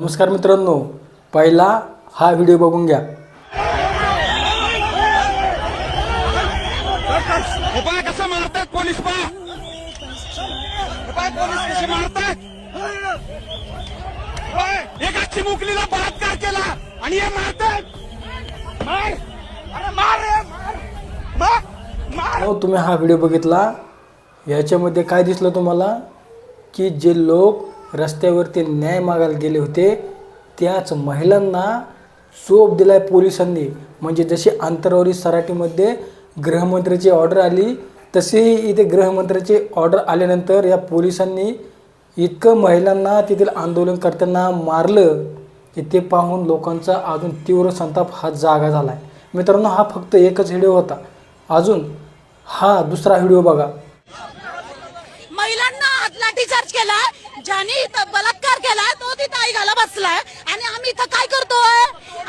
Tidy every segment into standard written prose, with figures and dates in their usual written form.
नमस्कार मित्रांनो, पहिला हा व्हिडिओ बघून घ्या। कसं मारतात पोलीस पा पोलीस कसे मारतात। एका चिमुकलीला बलात्कार केला आणि हे मारतात। मार अरे मार रे मार मार। तुम्ही हा व्हिडिओ बघितला, याच्यामध्ये काय दिसलं तुम्हाला की जे लोक रस्त्यावरती न्याय मागायला गेले होते त्याच महिलांना चोप दिलाय पोलिसांनी। म्हणजे जशी आंतरवाली सराटीमध्ये गृहमंत्र्याची ऑर्डर आली तसेही इथे गृहमंत्र्याची ऑर्डर आल्यानंतर या पोलिसांनी इतकं महिलांना तेथील आंदोलनकर्त्यांना मारलं की ते पाहून लोकांचा अजून तीव्र संताप हा जागा झाला आहे। मित्रांनो, हा फक्त एकच व्हिडिओ होता, अजून हा दुसरा व्हिडिओ बघा। महिलांना लाठीचार्ज केला, ज्याने बलात्कार केला तो तिथं आई घाला बसलाय आणि आम्ही इथं काय करतोय?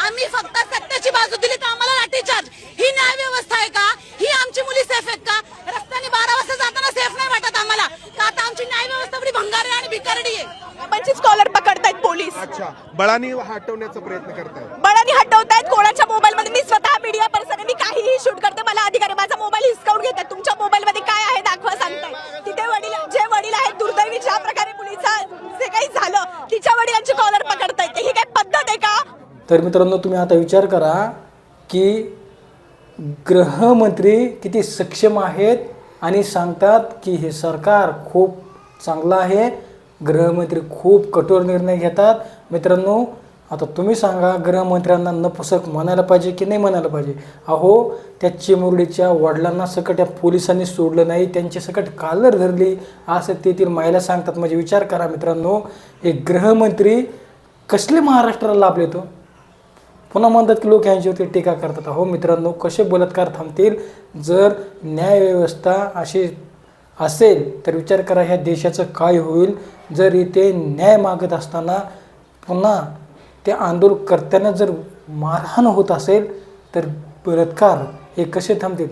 आम्ही फक्त सत्याची बाजू दिली तर आम्हाला लाठीचार्ज। ही न्याय व्यवस्था आहे का? ही आमची मुली सेफ आहेत का? रस्त्याने 12 वाजता जाताना सेफ नाही वाटत आम्हाला का? आता आमची न्याय व्यवस्था बडी भंगारी आणि भिकारडी आहे। 25 कॉलर पकडतायत पोलीस। अच्छा, बळाने हटवण्याचा प्रयत्न करतायत। बळाने हटवतायत कोणाच्या मोबाईल मध्ये? मी स्वतः मीडिया पर्सन आहे, मी काहीही शूट करते, मला अधिकार आहे। माझा मोबाईल हिसकावून घेतात। तुमच्या मोबाईल मध्ये काय आहे दाखवा सांगताय। तिथे वडील आहेत, दुर्दैवी ज्या प्रकारे मुलीचा जे काही झालं तिच्या वडिलांची कॉलर पकडतायत, ही काय पद्धत आहे का? तर मित्रांनो, तुम्ही आता विचार करा की गृहमंत्री किती सक्षम आहेत आणि सांगतात की हे सरकार खूप चांगलं आहे, गृहमंत्री खूप कठोर निर्णय घेतात। मित्रांनो, आता तुम्ही सांगा, गृहमंत्र्यांना नपुसक म्हणायला पाहिजे की नाही म्हणायला पाहिजे? अहो, त्या चिमुरडीच्या वडिलांना सकट या पोलिसांनी सोडलं नाही, त्यांची सकट कालर धरली असं तेथील महिला सांगतात। म्हणजे विचार करा मित्रांनो, हे गृहमंत्री कसले महाराष्ट्राला लाभले तो? पुन्हा म्हणतात की लोक यांच्यावरती टीका करतात। अहो मित्रांनो, कसे बलात्कार थांबतील? जर न्यायव्यवस्था अशी असेल तर विचार करा ह्या देशाचं काय होईल। जर इथे न्याय मागत असताना पुन्हा त्या आंदोलनकर्त्यांना जर मारहाण होत असेल तर बलात्कार हे कसे थांबतील?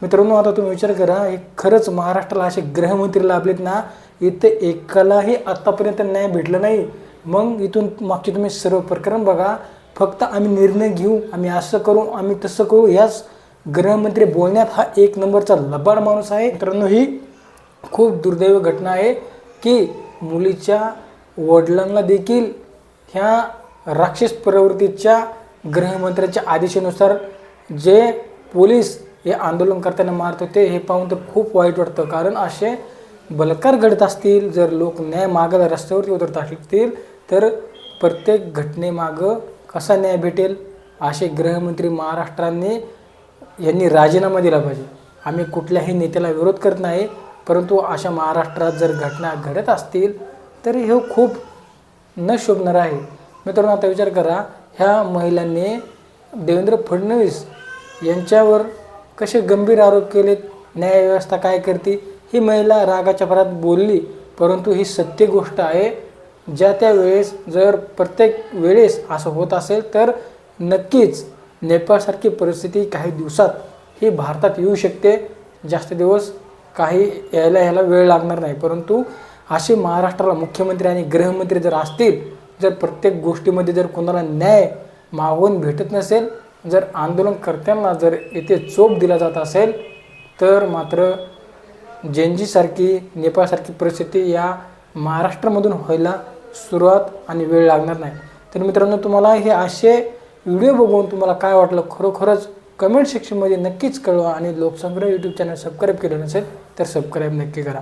मित्रांनो, आता तुम्ही विचार करा, हे खरंच महाराष्ट्राला असे गृहमंत्री लाभलेत ना, इथे एकालाही आत्तापर्यंत न्याय भेटला नाही। मग इथून मागचे तुम्ही सर्व प्रकरण बघा, फक्त आम्ही निर्णय घेऊ, आम्ही असं करू, आम्ही तसं करू, याच गृहमंत्री बोलण्यात हा एक नंबरचा लबाड माणूस आहे। मित्रांनो, ही खूप दुर्दैवी घटना आहे की मुलीच्या वडिलांना देखील ह्या राक्षस प्रवृत्तीच्या गृहमंत्र्याच्या आदेशानुसार जे पोलीस हे आंदोलनकर्त्यांना मारत होते हे पाहून तर खूप वाईट वाटतं। कारण असे बलात्कार घडत असतील, जर लोक न्याय मागायला रस्त्यावरती उतरत असतील तर प्रत्येक घटनेमागं कसा न्याय भेटेल? असे गृहमंत्री महाराष्ट्राने यांनी राजीनामा दिला पाहिजे। आम्ही कुठल्याही नेत्याला विरोध करत नाही, परंतु अशा महाराष्ट्रात जर घटना घडत असतील तर हे खूप न शोभणार आहे। मित्रांनो, आता विचार करा, ह्या महिलांनी देवेंद्र फडणवीस यांच्यावर कसे गंभीर आरोप केलेत, न्यायव्यवस्था काय करते? ही महिला रागाच्या भरात बोलली, परंतु ही सत्य गोष्ट आहे। ज्या त्या वेळेस जर प्रत्येक वेळेस असं होत असेल तर नक्कीच नेपाळसारखी परिस्थिती काही दिवसात ही भारतात येऊ शकते। जास्त दिवस काही ह्याला वेळ लागणार नाही। परंतु असे महाराष्ट्राला मुख्यमंत्री आणि गृहमंत्री जर असतील, जर प्रत्येक गोष्टीमध्ये जर कोणाला न्याय मागून भेटत नसेल, जर आंदोलनकर्त्यांना जर येथे चोप दिला जात असेल तर मात्र जेनजीसारखी नेपाळसारखी परिस्थिती या महाराष्ट्रामधून व्हायला सुरुवात आणि वेळ लागणार नाही। तर मित्रांनो, तुम्हाला हे असे व्हिडिओ बघून तुम्हाला काय वाटलं खरोखरच कमेंट सेक्शनमध्ये नक्कीच कळवा। आणि लोकसंग्रह यूट्यूब चॅनल सबस्क्राईब केलं नसेल तर सबस्क्राईब नक्की करा।